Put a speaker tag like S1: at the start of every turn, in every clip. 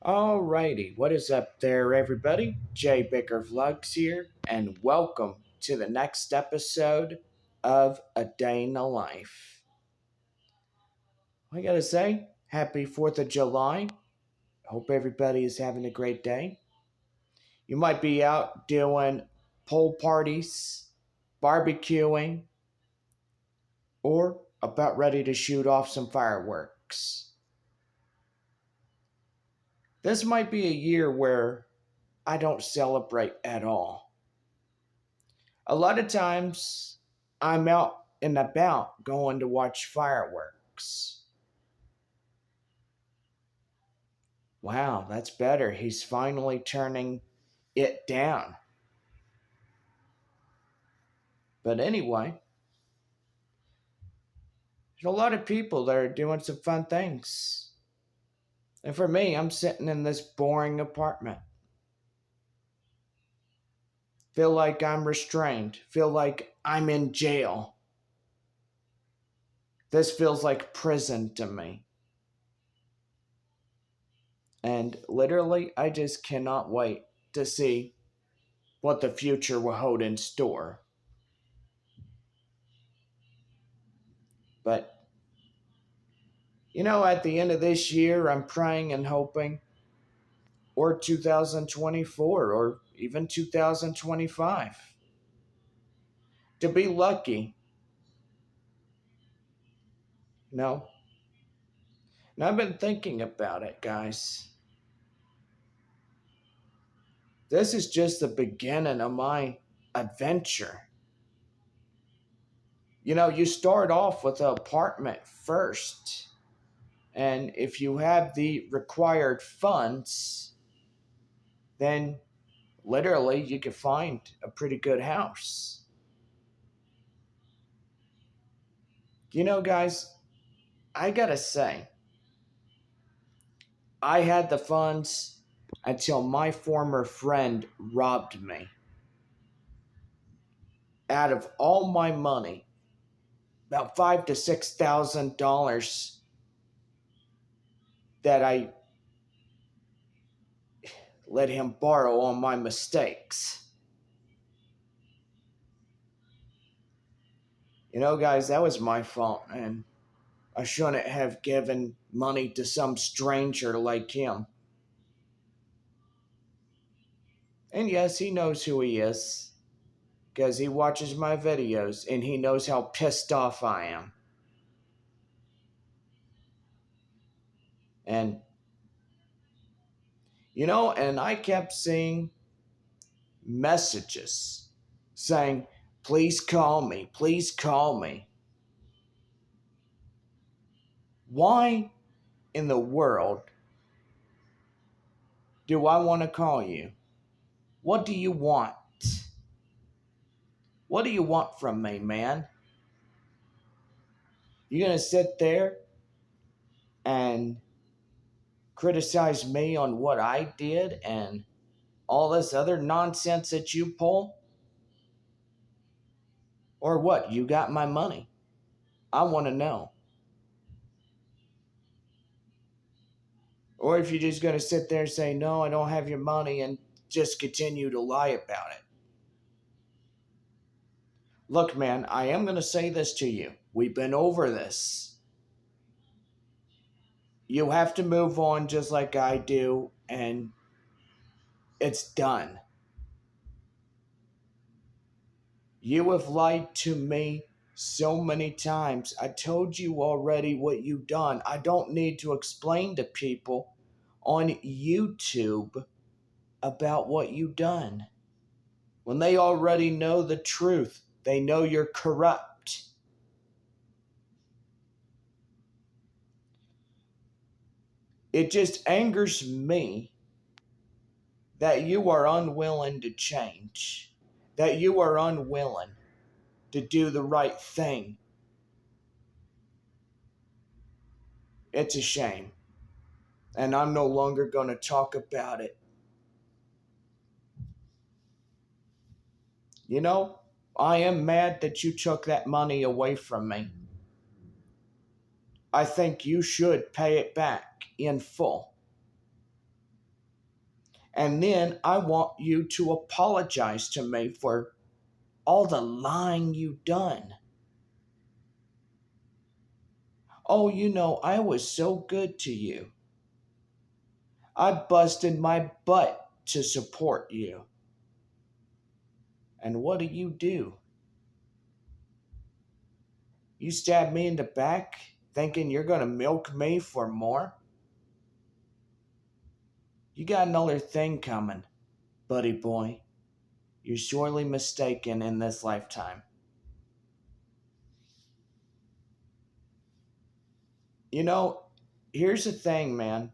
S1: Alrighty, what is up there, everybody? Jay Bicker Vlogs here, and welcome to the next episode of A Day in the Life. I gotta say, happy 4th of July. Hope everybody is having a great day. You might be out doing pool parties, barbecuing, or about ready to shoot off some fireworks. This might be a year where I don't celebrate at all. A lot of times I'm out and about going to watch fireworks. Wow, that's better. He's finally turning it down. But anyway, there's a lot of people that are doing some fun things. And for me, I'm sitting in this boring apartment. Feel like I'm restrained. Feel like I'm in jail. This feels like prison to me. And literally, I just cannot wait to see what the future will hold in store. But, at the end of this year, I'm praying and hoping, or 2024, or even 2025, to be lucky. No. And I've been thinking about it, guys. This is just the beginning of my adventure. You start off with an apartment first. And if you have the required funds, then literally you can find a pretty good house. Guys, I gotta say, I had the funds until my former friend robbed me. Out of all my money, about $5,000 to $6,000 that I let him borrow on my mistakes. Guys, that was my fault, and I shouldn't have given money to some stranger like him. And yes, he knows who he is, because he watches my videos, and he knows how pissed off I am. And, and I kept seeing messages saying, please call me, please call me. Why in the world do I want to call you? What do you want? What do you want from me, man? You gonna sit there and criticize me on what I did and all this other nonsense that you pull? Or what? You got my money? I want to know. Or if you're just gonna sit there and say, no, I don't have your money, and just continue to lie about it. Look, man, I am going to say this to you. We've been over this. You have to move on just like I do, and it's done. You have lied to me so many times. I told you already what you've done. I don't need to explain to people on YouTube about what you've done. When they already know the truth, they know you're corrupt. It just angers me that you are unwilling to change, that you are unwilling to do the right thing. It's a shame, and I'm no longer going to talk about it. I am mad that you took that money away from me. I think you should pay it back in full. And then I want you to apologize to me for all the lying you done. Oh, I was so good to you. I busted my butt to support you. And what do? You stab me in the back thinking you're going to milk me for more? You got another thing coming, buddy boy. You're sorely mistaken in this lifetime. You know, here's the thing, man.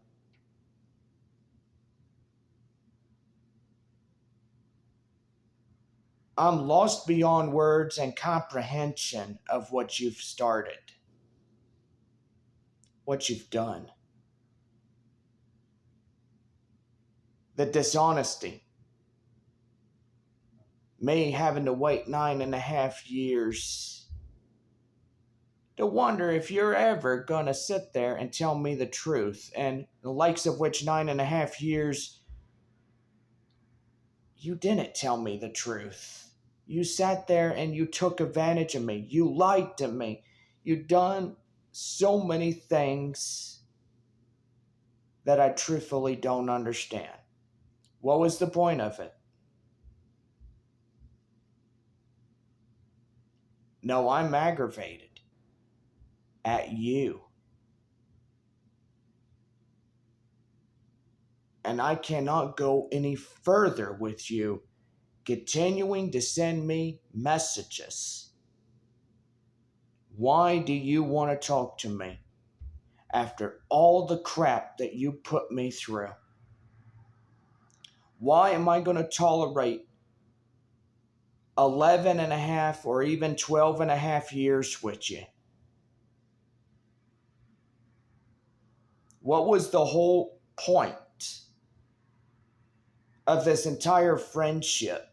S1: I'm lost beyond words and comprehension of what you've started, what you've done. The dishonesty. Me having to wait 9.5 years to wonder if you're ever gonna sit there and tell me the truth, and the likes of which 9.5 years you didn't tell me the truth. You sat there and you took advantage of me. You lied to me. You done so many things that I truthfully don't understand. What was the point of it? No, I'm aggravated at you. And I cannot go any further with you continuing to send me messages. Why do you want to talk to me after all the crap that you put me through? Why am I going to tolerate 11 and a half or even 12 and a half years with you? What was the whole point of this entire friendship?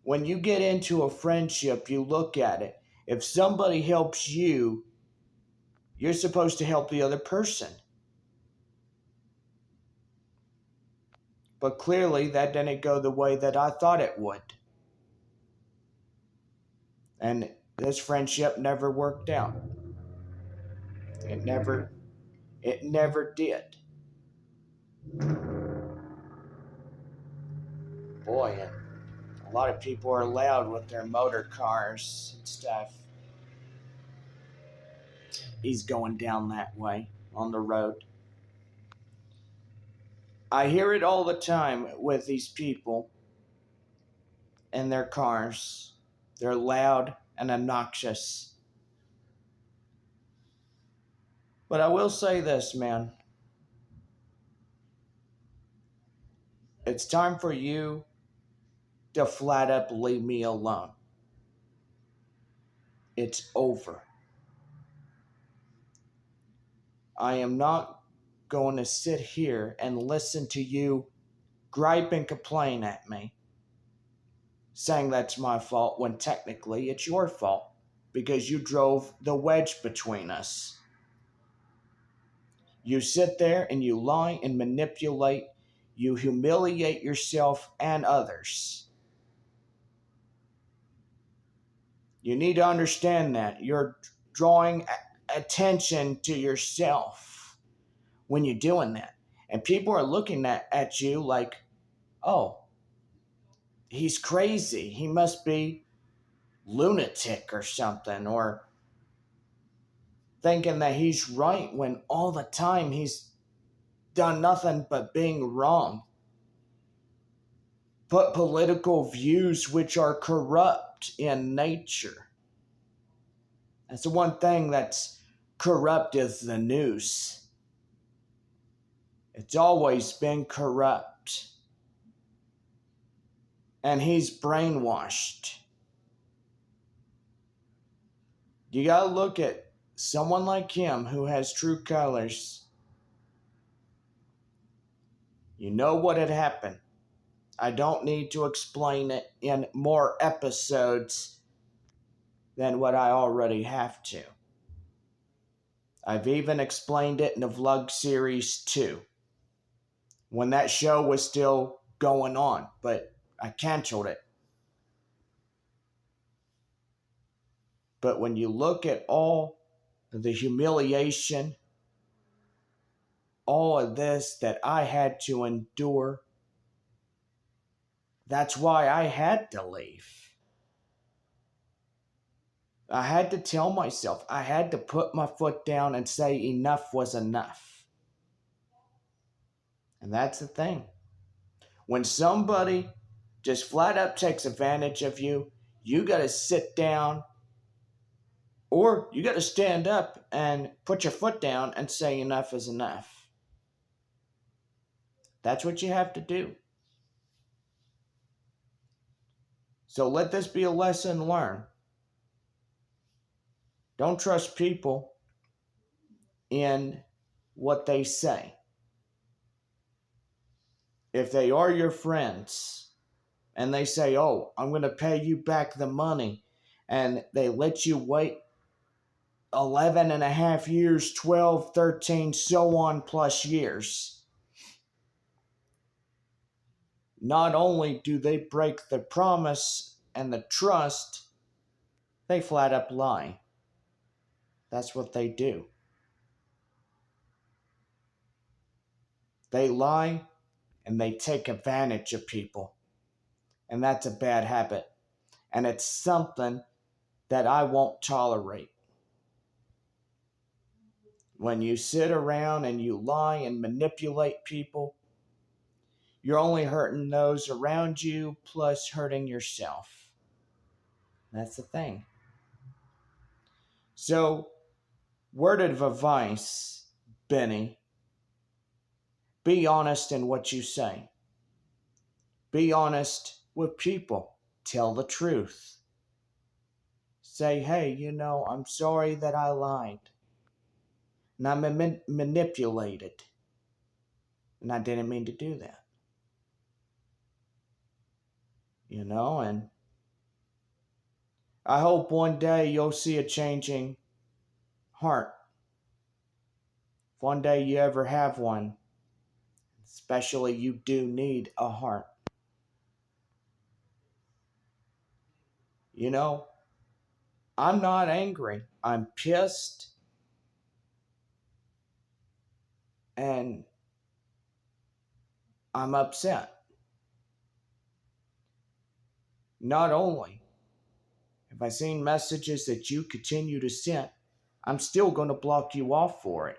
S1: When you get into a friendship, you look at it. If somebody helps you, you're supposed to help the other person. But clearly, that didn't go the way that I thought it would. And this friendship never worked out. It never, it never did. Boy, and a lot of people are loud with their motor cars and stuff. He's going down that way on the road. I hear it all the time with these people in their cars. They're loud and obnoxious. But I will say this, man. It's time for you to flat up leave me alone. It's over. I am not going to sit here and listen to you gripe and complain at me, saying that's my fault when technically it's your fault because you drove the wedge between us. You sit there and you lie and manipulate, you humiliate yourself and others. You need to understand that. You're drawing attention to yourself when you're doing that. And people are looking at you like, oh, he's crazy. He must be lunatic or something, or thinking that he's right when all the time he's done nothing but being wrong. Put political views which are corrupt in nature. That's the one thing that's corrupt is the news. It's always been corrupt. And he's brainwashed. You gotta look at someone like him who has true colors. You know what had happened. I don't need to explain it in more episodes than what I already have to. I've even explained it in the vlog series too, when that show was still going on, but I canceled it. But when you look at all the humiliation, all of this that I had to endure, that's why I had to leave. I had to tell myself, I had to put my foot down and say enough was enough. And that's the thing. When somebody just flat out takes advantage of you, you got to sit down or you got to stand up and put your foot down and say enough is enough. That's what you have to do. So let this be a lesson learned. Don't trust people in what they say. If they are your friends and they say, oh, I'm going to pay you back the money, and they let you wait 11 and a half years, 12, 13, so on plus years, not only do they break the promise and the trust, they flat up lie. That's what they do. They lie and they take advantage of people. And that's a bad habit. And it's something that I won't tolerate. When you sit around and you lie and manipulate people, you're only hurting those around you plus hurting yourself. That's the thing. So, word of advice, Benny, be honest in what you say. Be honest with people. Tell the truth. Say, hey, I'm sorry that I lied. And I manipulated. And I didn't mean to do that. And I hope one day you'll see a changing heart. If one day you ever have one, especially you do need a heart. You know, I'm not angry. I'm pissed. And I'm upset. Not only have I seen messages that you continue to send, I'm still going to block you off for it.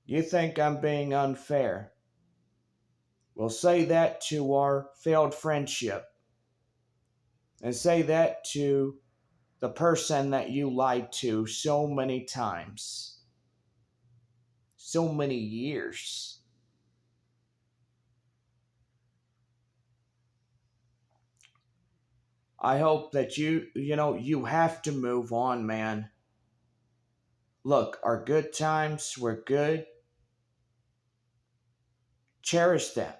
S1: You think I'm being unfair? Well, say that to our failed friendship. And say that to the person that you lied to so many times. So many years. I hope that you have to move on, man. Look, our good times were good. Cherish them.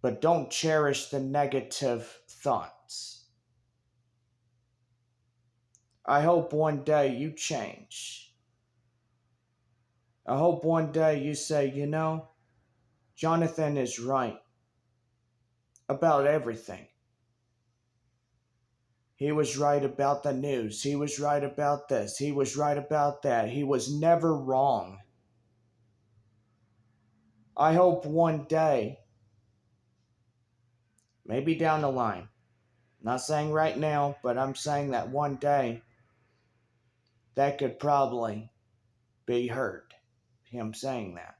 S1: But don't cherish the negative thoughts. I hope one day you change. I hope one day you say, Jonathan is right about everything. He was right about the news. He was right about this. He was right about that. He was never wrong. I hope one day, maybe down the line, not saying right now, but I'm saying that one day, that could probably be heard. Him saying that.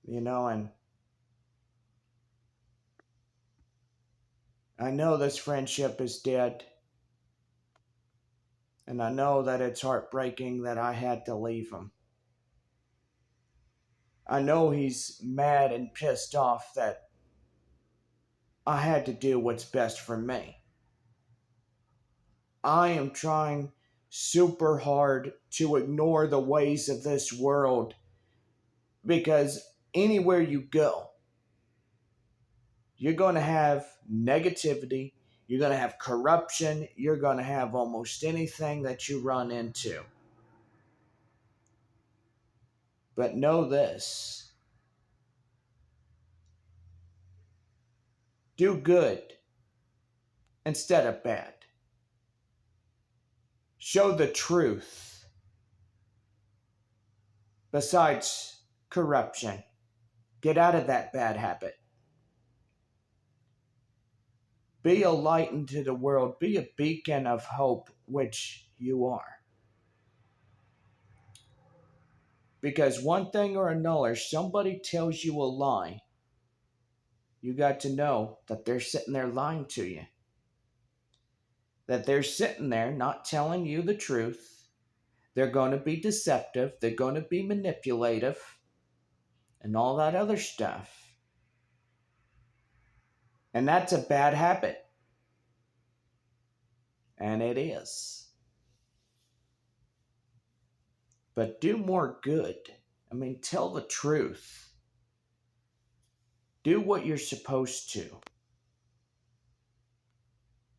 S1: And I know this friendship is dead. And I know that it's heartbreaking that I had to leave him. I know he's mad and pissed off that I had to do what's best for me. I am trying super hard to ignore the ways of this world because anywhere you go, you're going to have negativity, you're going to have corruption, you're going to have almost anything that you run into. But know this: do good instead of bad. Show the truth besides corruption. Get out of that bad habit. Be a light into the world. Be a beacon of hope, which you are. Because one thing or another, somebody tells you a lie, you got to know that they're sitting there lying to you. That they're sitting there not telling you the truth. They're going to be deceptive. They're going to be manipulative. And all that other stuff. And that's a bad habit. And it is. But do more good. I mean, tell the truth. Do what you're supposed to.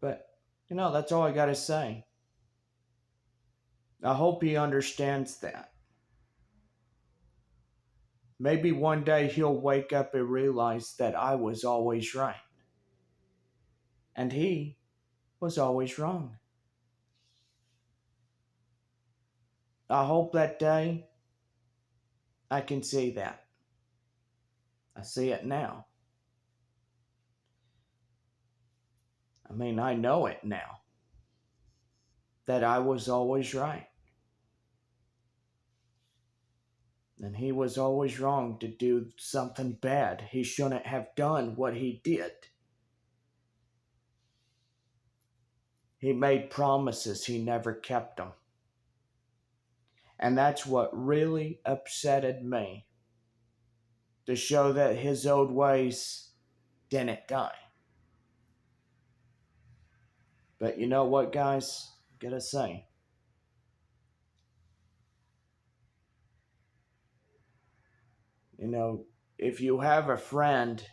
S1: But, that's all I got to say. I hope he understands that. Maybe one day he'll wake up and realize that I was always right. And he was always wrong. I hope that day I can see that. I see it now. I mean, I know it now. That I was always right. And he was always wrong to do something bad. He shouldn't have done what he did. He made promises, he never kept them. And that's what really upsetted me. To show that his old ways didn't die. But you know what, guys? I gotta say. If you have a friend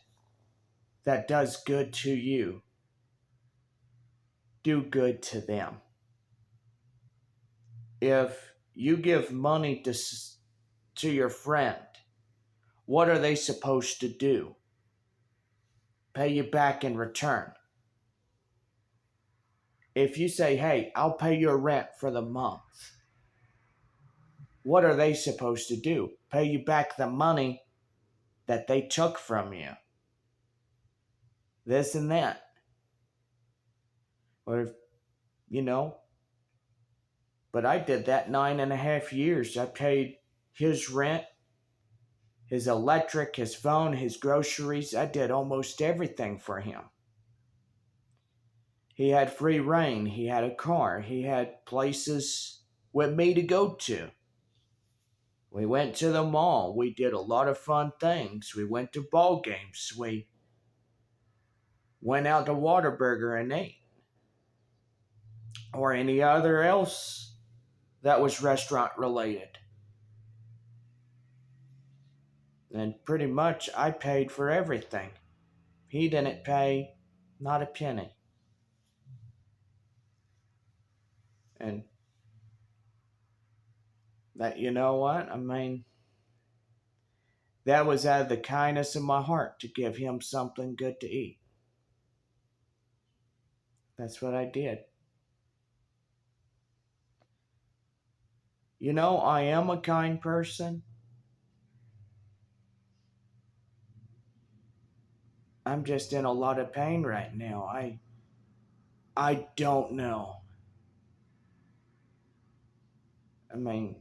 S1: that does good to you, do good to them. If you give money to your friend, what are they supposed to do? Pay you back in return. If you say, hey, I'll pay your rent for the month, what are they supposed to do? Pay you back the money that they took from you. This and that. Or, but I did that 9.5 years. I paid his rent, his electric, his phone, his groceries. I did almost everything for him. He had free reign. He had a car. He had places with me to go to. We went to the mall. We did a lot of fun things. We went to ball games. We went out to Whataburger and ate. Or any other else that was restaurant related. And pretty much I paid for everything. He didn't pay not a penny. And that, you know what? I mean, that was out of the kindness of my heart to give him something good to eat. That's what I did. I am a kind person. I'm just in a lot of pain right now. I don't know. I mean,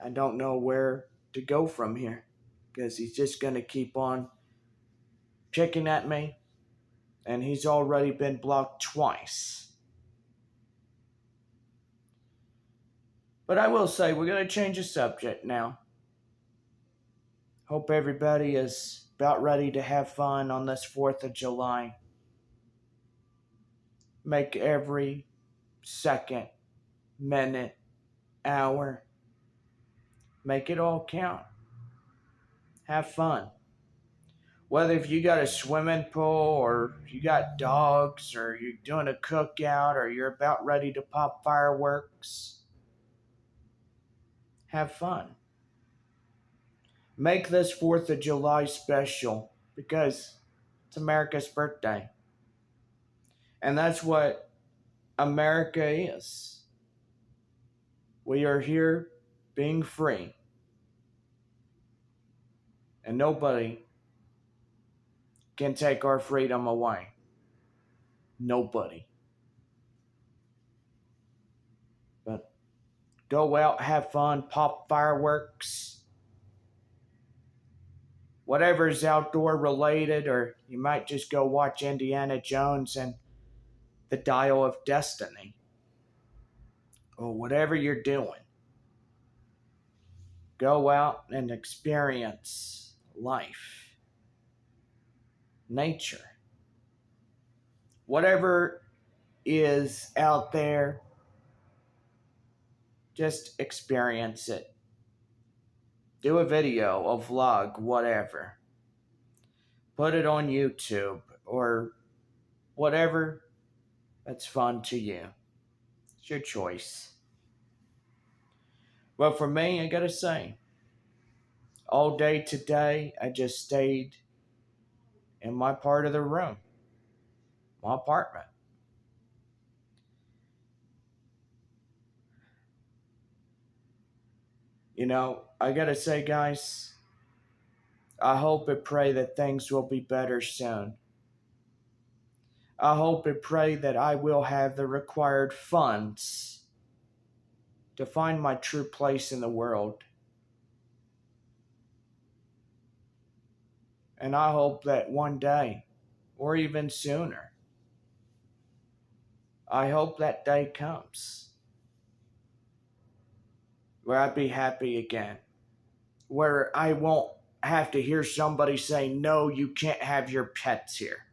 S1: I don't know where to go from here. Because he's just going to keep on picking at me. And he's already been blocked twice. But I will say, we're going to change the subject now. Hope everybody is about ready to have fun on this 4th of July. Make every second, minute, hour, make it all count. Have fun. Whether if you got a swimming pool or you got dogs or you're doing a cookout or you're about ready to pop fireworks, have fun. Make this 4th of July special because it's America's birthday. And that's what America is. We are here being free. And nobody can take our freedom away. Nobody. But go out, have fun, pop fireworks, whatever's outdoor related, or you might just go watch Indiana Jones and the Dial of Destiny, or whatever you're doing. Go out and experience life, nature, whatever is out there, just experience it. Do a video, a vlog, whatever. Put it on YouTube or whatever that's fun to you. It's your choice. Well, for me, I gotta say, all day today, I just stayed in my part of the room, my apartment. You know, I gotta say, guys, I hope and pray that things will be better soon. I hope and pray that I will have the required funds to find my true place in the world. And I hope that one day, or even sooner, I hope that day comes where I'd be happy again, where I won't have to hear somebody say, no, you can't have your pets here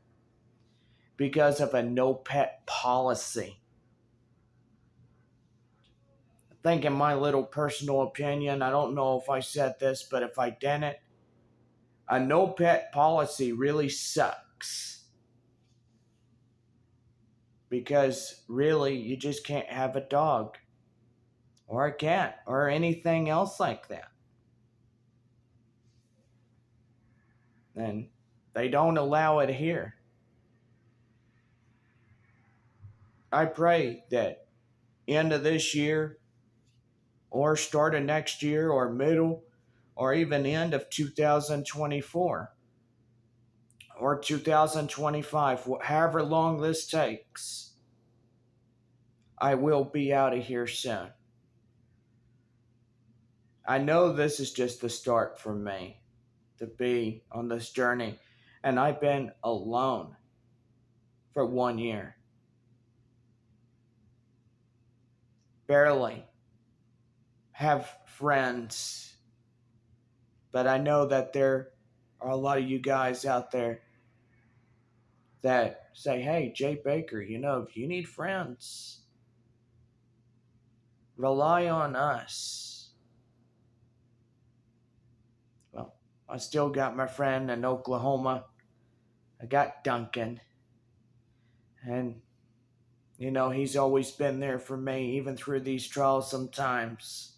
S1: because of a no pet policy. I think, in my little personal opinion, I don't know if I said this, but if I didn't, a no pet policy really sucks. Because really, you just can't have a dog or a cat or anything else like that. And they don't allow it here. I pray that end of this year or start of next year or middle or even end of 2024 or 2025, however long this takes, I will be out of here soon. I know this is just the start for me to be on this journey, and I've been alone for 1 year. Barely have friends, but I know that there are a lot of you guys out there that say, hey, Jay Baker, you know, if you need friends, rely on us. Well, I still got my friend in Oklahoma. I got Duncan. And, you know, he's always been there for me, even through these trials sometimes.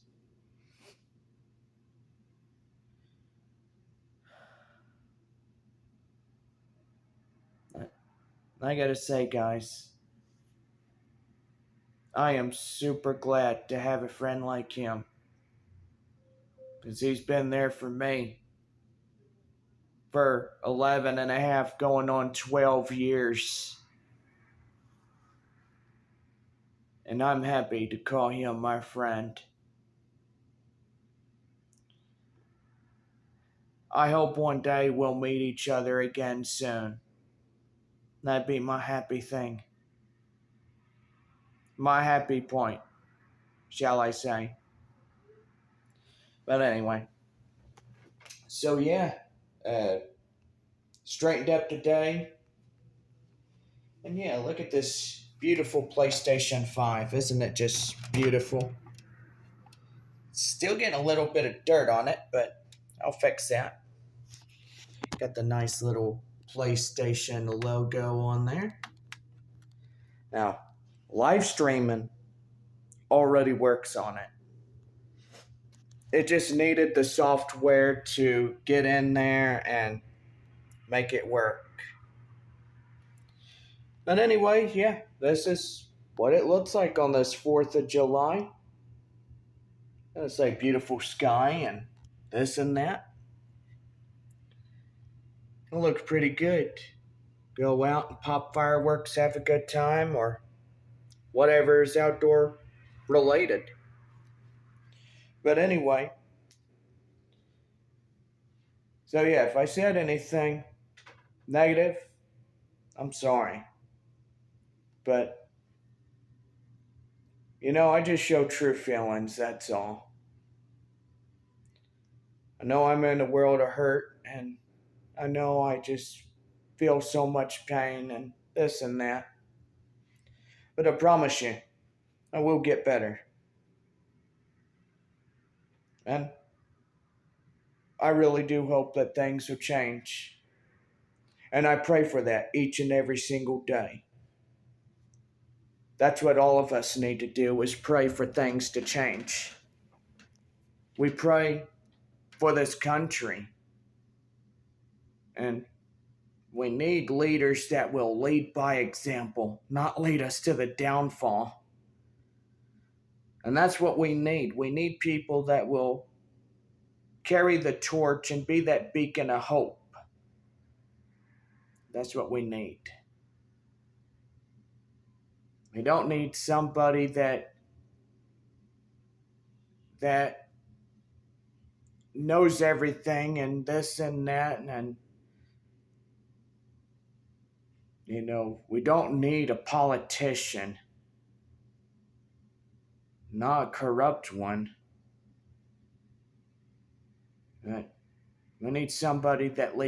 S1: I gotta say, guys, I am super glad to have a friend like him. Because he's been there for me for 11 and a half, going on 12 years. And I'm happy to call him my friend. I hope one day we'll meet each other again soon. That'd be my happy thing. My happy point, shall I say. But anyway. So yeah, straightened up today. And yeah, look at this beautiful PlayStation 5. Isn't it just beautiful? Still getting a little bit of dirt on it, but I'll fix that. Got the nice little PlayStation logo on there. Now, live streaming already works on it. It just needed the software to get in there and make it work. But anyway, yeah, this is what it looks like on this 4th of July. It's like beautiful sky and this and that. It looks pretty good. Go out and pop fireworks, have a good time, or whatever is outdoor related. But anyway, so yeah, if I said anything negative, I'm sorry. But, I just show true feelings, that's all. I know I'm in a world of hurt, and I know I just feel so much pain and this and that. But I promise you, I will get better. And I really do hope that things will change. And I pray for that each and every single day. That's what all of us need to do is pray for things to change. We pray for this country. And we need leaders that will lead by example, not lead us to the downfall. And that's what we need. We need people that will carry the torch and be that beacon of hope. That's what we need. We don't need somebody that knows everything and this and that and we don't need a politician, not a corrupt one. But we need somebody that